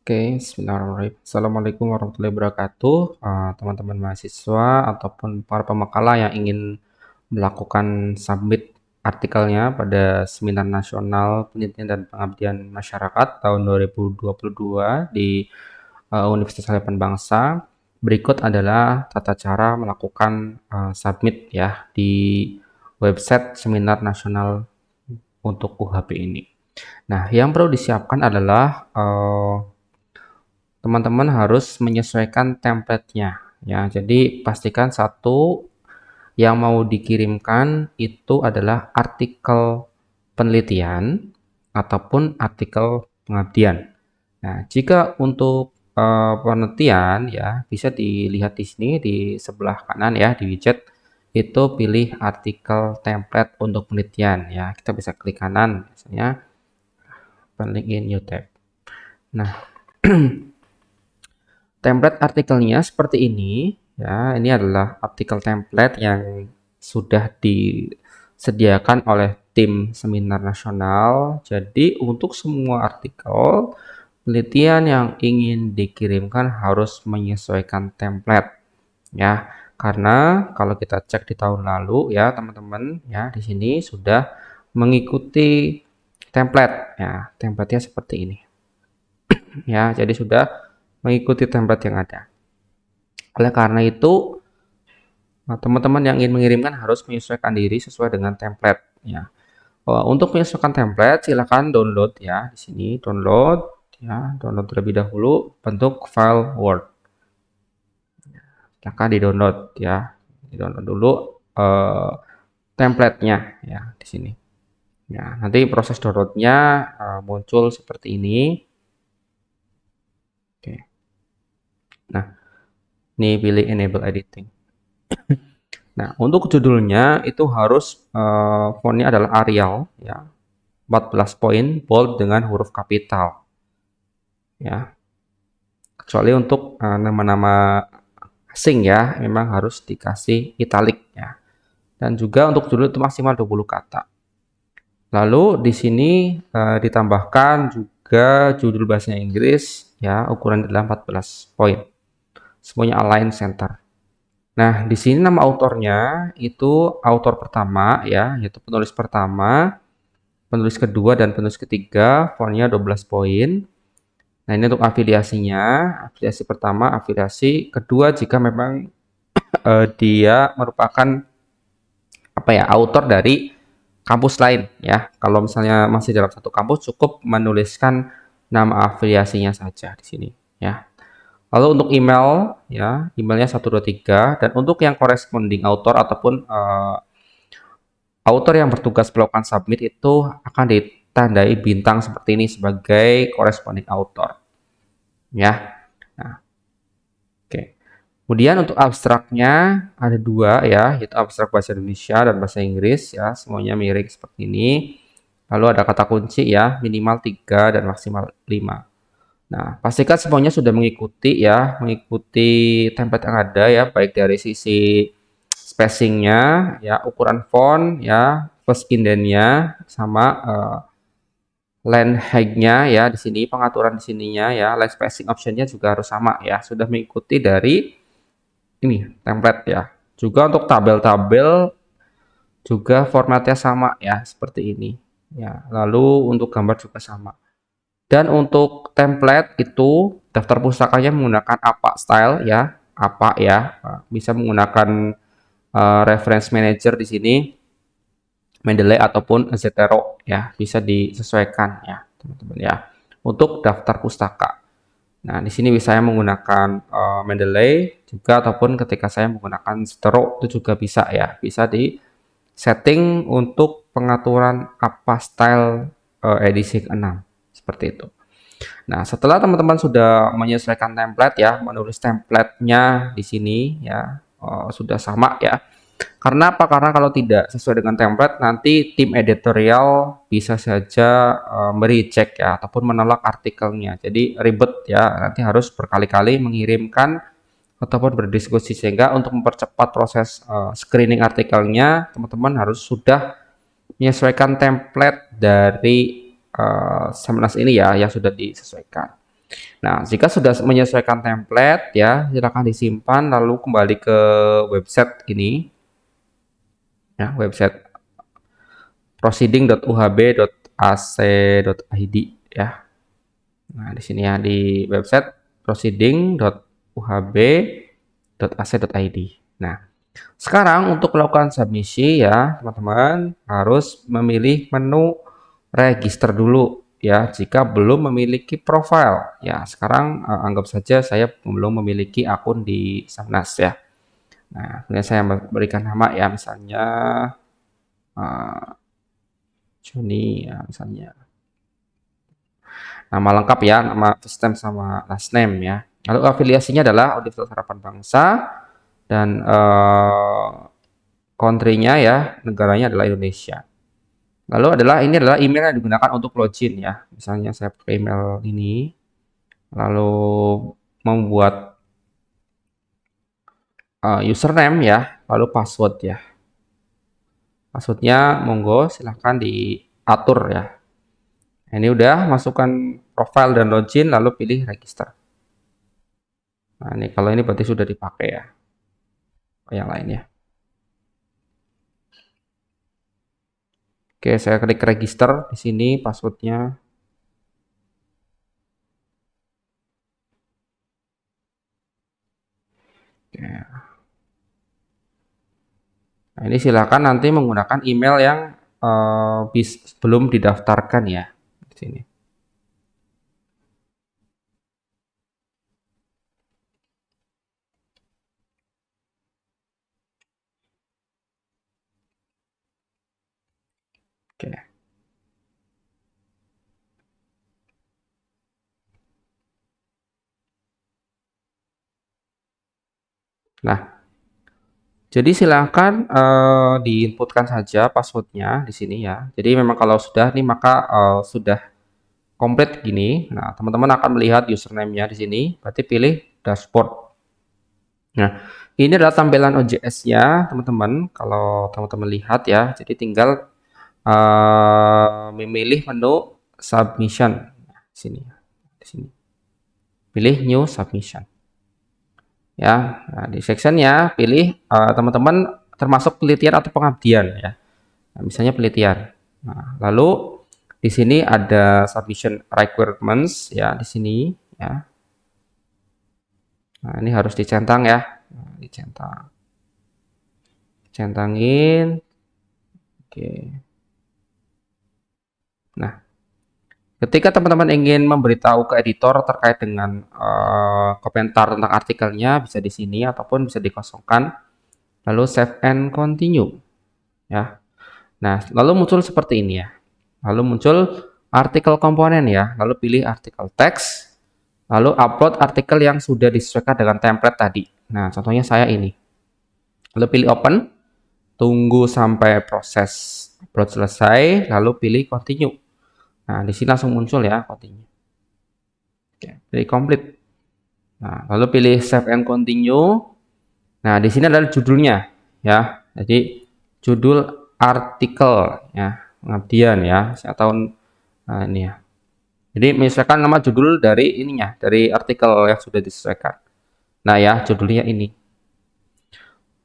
Oke, bismillahirrahmanirrahim. Assalamualaikum warahmatullahi wabarakatuh, teman-teman mahasiswa ataupun para pemakalah yang ingin melakukan submit artikelnya pada Seminar Nasional Penelitian dan Pengabdian Masyarakat tahun 2022 di Universitas Harapan Bangsa. Berikut adalah tata cara melakukan submit ya di website Seminar Nasional untuk UHB ini. Nah, yang perlu disiapkan adalah teman-teman harus menyesuaikan template-nya ya. Jadi pastikan satu yang mau dikirimkan itu adalah artikel penelitian ataupun artikel pengabdian. Nah, jika untuk penelitian ya bisa dilihat di sini di sebelah kanan ya di widget itu pilih artikel template untuk penelitian ya. Kita bisa klik kanan misalnya link in new tab. Nah, template artikelnya seperti ini ya. Ini adalah artikel template yang sudah disediakan oleh tim seminar nasional. Jadi untuk semua artikel penelitian yang ingin dikirimkan harus menyesuaikan template ya. Karena kalau kita cek di tahun lalu ya teman-teman ya di sini sudah mengikuti template ya. Template-nya seperti ini ya. Jadi sudah mengikuti template yang ada. Oleh karena itu, teman-teman yang ingin mengirimkan harus menyesuaikan diri sesuai dengan template ya. Untuk menyesuaikan template silakan download ya di sini download ya, download terlebih dahulu bentuk file Word. Silakan di-download ya. Di-download dulu template-nya ya di sini. Ya, nanti proses download-nya muncul seperti ini. Oke. Nah, ini pilih enable editing. Nah, untuk judulnya itu harus fontnya adalah Arial ya. 14 poin bold dengan huruf kapital ya. Kecuali untuk nama-nama asing ya, memang harus dikasih italic ya. Dan juga untuk judul itu maksimal 20 kata. Lalu di sini ditambahkan juga judul bahasa Inggris ya, ukuran adalah 14 poin. Semuanya align center. Nah, di sini nama autornya itu autor pertama ya, yaitu penulis pertama, penulis kedua dan penulis ketiga, fontnya 12 poin. Nah, ini untuk afiliasinya. Afiliasi pertama, afiliasi kedua jika memang dia merupakan autor dari kampus lain ya. Kalau misalnya masih dalam satu kampus cukup menuliskan nama afiliasinya saja di sini ya. Lalu untuk email ya, emailnya 123 dan untuk yang corresponding author ataupun author yang bertugas melakukan submit itu akan ditandai bintang seperti ini sebagai corresponding author. Ya. Nah, oke. Kemudian untuk abstraknya ada dua ya, yaitu abstrak bahasa Indonesia dan bahasa Inggris ya, semuanya mirip seperti ini. Lalu ada kata kunci ya, minimal 3 dan maksimal 5. Nah, pastikan semuanya sudah mengikuti ya, mengikuti template yang ada ya, baik dari sisi spacingnya, ya, ukuran font, ya, first indent-nya, sama line height-nya ya di sini, pengaturan di sininya ya, line spacing option-nya juga harus sama ya, sudah mengikuti dari ini template ya. Juga untuk tabel-tabel juga formatnya sama ya, seperti ini. Ya, lalu untuk gambar juga sama. Dan untuk template itu daftar pustakanya menggunakan apa style ya, apa ya, bisa menggunakan reference manager di sini, Mendeley ataupun Zotero ya, bisa disesuaikan ya, teman-teman ya. Untuk daftar pustaka. Nah, di sini bisa saya menggunakan Mendeley juga ataupun ketika saya menggunakan Zotero itu juga bisa ya, bisa di setting untuk pengaturan apa style edisi ke-6 seperti itu. Nah, setelah teman-teman sudah menyesuaikan template ya, menulis template-nya di sini ya, sudah sama ya. Karena apa? Karena kalau tidak sesuai dengan template, nanti tim editorial bisa saja mereject ya, ataupun menolak artikelnya. Jadi ribet ya, nanti harus berkali-kali mengirimkan ataupun berdiskusi, sehingga untuk mempercepat proses screening artikelnya, teman-teman harus sudah menyesuaikan template dari Semnas ini ya yang sudah disesuaikan. Nah, jika sudah menyesuaikan template ya, silakan disimpan lalu kembali ke website ini ya, website proceeding.uhb.ac.id ya. Nah, di sini ya di website proceeding.uhb.ac.id. Nah, sekarang untuk melakukan submisi ya, teman-teman harus memilih menu register dulu ya jika belum memiliki profile. Ya, sekarang anggap saja saya belum memiliki akun di Samnas ya. Nah, kemudian saya berikan nama ya misalnya uh, Joni ya misalnya. Nama lengkap ya, nama first name sama last name ya. Lalu afiliasinya adalah Universitas Harapan Bangsa dan country-nya ya, negaranya adalah Indonesia. Lalu ini adalah email yang digunakan untuk login ya. Misalnya saya pakai email ini, lalu membuat username ya, lalu password ya. Passwordnya monggo silahkan diatur ya. Ini udah masukkan profile dan login, lalu pilih register. Nah ini kalau ini berarti sudah dipakai ya. Yang lainnya. Oke, saya klik register di sini passwordnya. Oke. Nah, ini silakan nanti menggunakan email yang belum didaftarkan ya di sini. Oke. Nah, jadi silakan diinputkan saja passwordnya di sini ya. Jadi memang kalau sudah nih maka sudah komplit gini. Nah, teman-teman akan melihat username-nya di sini. Berarti pilih dashboard. Nah, ini adalah tampilan OJS-nya, teman-teman. Kalau teman-teman lihat ya, jadi tinggal memilih menu submission. Nah, di sini. Pilih new submission. Ya, nah, di sectionnya pilih teman-teman termasuk penelitian atau pengabdian ya. Nah, misalnya penelitian. Nah, lalu di sini ada submission requirements ya di sini ya. Nah, ini harus dicentang ya. Nah, dicentang. Centangin. Oke. Nah, ketika teman-teman ingin memberitahu ke editor terkait dengan komentar tentang artikelnya bisa di sini ataupun bisa dikosongkan. Lalu save and continue ya. Nah, lalu muncul seperti ini ya. Lalu muncul artikel komponen ya. Lalu pilih artikel teks. Lalu upload artikel yang sudah disesuaikan dengan template tadi. Nah, contohnya saya ini. Lalu pilih open. Tunggu sampai proses upload selesai. Lalu pilih continue. Nah, di sini langsung muncul ya continue. Oke, pilih complete. Nah, lalu pilih save and continue. Nah, di sini adalah judulnya ya. Jadi judul artikel ya, pengabdian ya. Saya tahun ini ya. Jadi menyesuaikan nama judul dari ininya, dari artikel yang sudah disesuaikan. Nah ya, judulnya ini.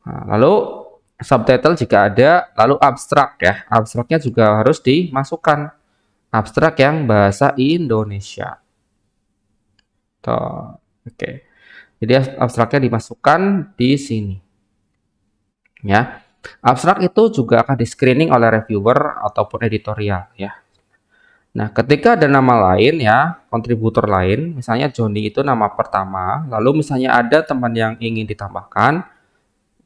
Nah, lalu subtitle jika ada, lalu abstrak ya. Abstraknya juga harus dimasukkan. Abstrak yang bahasa Indonesia. Tuh, oke. Jadi abstraknya dimasukkan di sini. Ya. Abstrak itu juga akan di-screening oleh reviewer ataupun editorial ya. Nah, ketika ada nama lain ya, kontributor lain, misalnya Joni itu nama pertama, lalu misalnya ada teman yang ingin ditambahkan,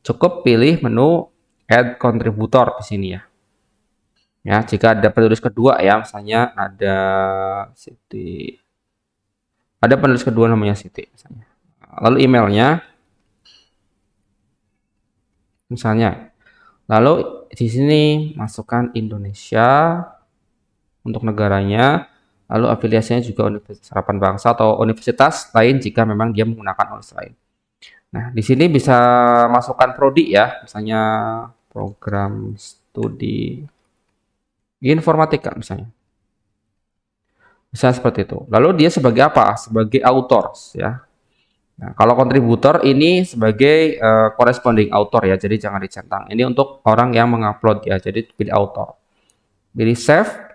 cukup pilih menu add contributor di sini ya. Ya, jika ada penulis kedua ya, misalnya ada Siti. Ada penulis kedua namanya Siti misalnya. Lalu emailnya misalnya. Lalu di sini masukkan Indonesia untuk negaranya, lalu afiliasinya juga Universitas Harapan Bangsa atau universitas lain jika memang dia menggunakan universitas lain. Nah, di sini bisa masukkan prodi ya, misalnya program studi informatika misalnya. Bisa seperti itu. Lalu dia sebagai apa? Sebagai author ya. Nah, kalau kontributor ini sebagai corresponding author ya, jadi jangan dicentang. Ini untuk orang yang mengupload ya, jadi pilih author. Pilih save.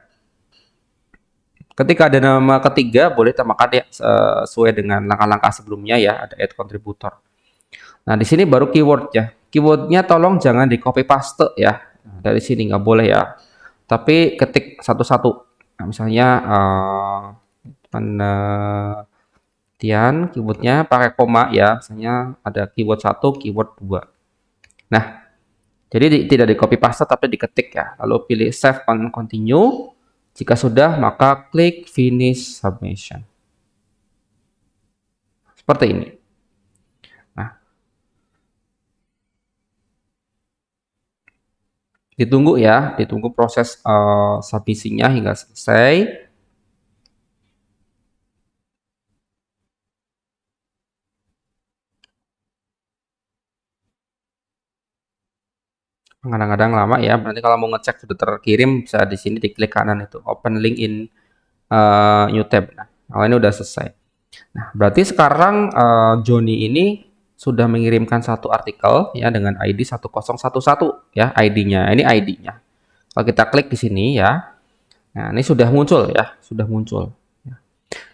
Ketika ada nama ketiga, boleh tambahkan ya sesuai dengan langkah-langkah sebelumnya ya, ada add contributor. Nah, di sini baru keyword ya. Keywordnya tolong jangan di copy paste ya. Nah, dari sini nggak boleh ya. Tapi ketik satu-satu. Nah, misalnya penelitian keywordnya pakai koma ya. Misalnya ada keyword 1, keyword 2. Nah, jadi tidak di copy paste tapi diketik ya. Lalu pilih save and continue. Jika sudah, maka klik finish submission. Seperti ini. Nah, ditunggu ya, ditunggu proses submisinya hingga selesai. Kadang-kadang lama ya. Nanti kalau mau ngecek sudah terkirim, bisa di sini diklik kanan itu, open link in new tab. Nah, ini udah selesai. Nah, berarti sekarang Joni ini sudah mengirimkan satu artikel ya dengan ID 1011 ya, ID-nya. Ini ID-nya. Kalau kita klik di sini ya, nah ini sudah muncul ya, sudah muncul.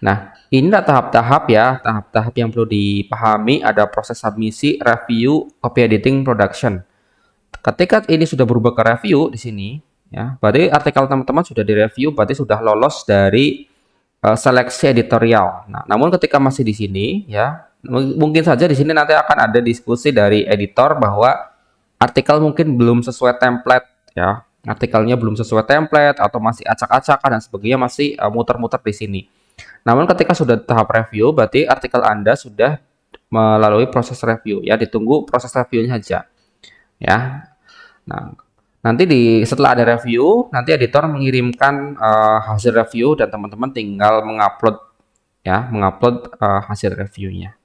Nah, ini tahap-tahap ya, tahap-tahap yang perlu dipahami, ada proses submisi, review, copy editing, production. Ketika ini sudah berubah ke review di sini, ya, berarti artikel teman-teman sudah direview, berarti sudah lolos dari seleksi editorial. Nah, namun ketika masih di sini, ya, mungkin saja di sini nanti akan ada diskusi dari editor bahwa artikel mungkin belum sesuai template, ya, artikelnya belum sesuai template atau masih acak-acakan dan sebagainya masih muter-muter di sini. Namun ketika sudah tahap review, berarti artikel Anda sudah melalui proses review, ya, ditunggu proses reviewnya saja, ya. Nah, nanti setelah ada review, nanti editor mengirimkan hasil review dan teman-teman tinggal mengupload ya, mengupload hasil reviewnya.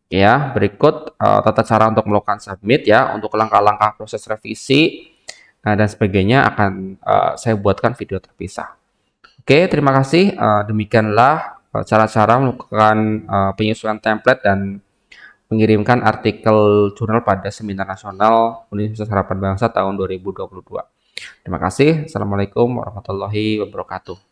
Ya, berikut tata cara untuk melakukan submit ya, untuk langkah-langkah proses revisi dan sebagainya akan saya buatkan video terpisah. Oke, terima kasih. Demikianlah cara-cara melakukan penyesuaian template dan mengirimkan artikel jurnal pada Seminar Nasional Universitas Harapan Bangsa tahun 2022. Terima kasih. Assalamualaikum warahmatullahi wabarakatuh.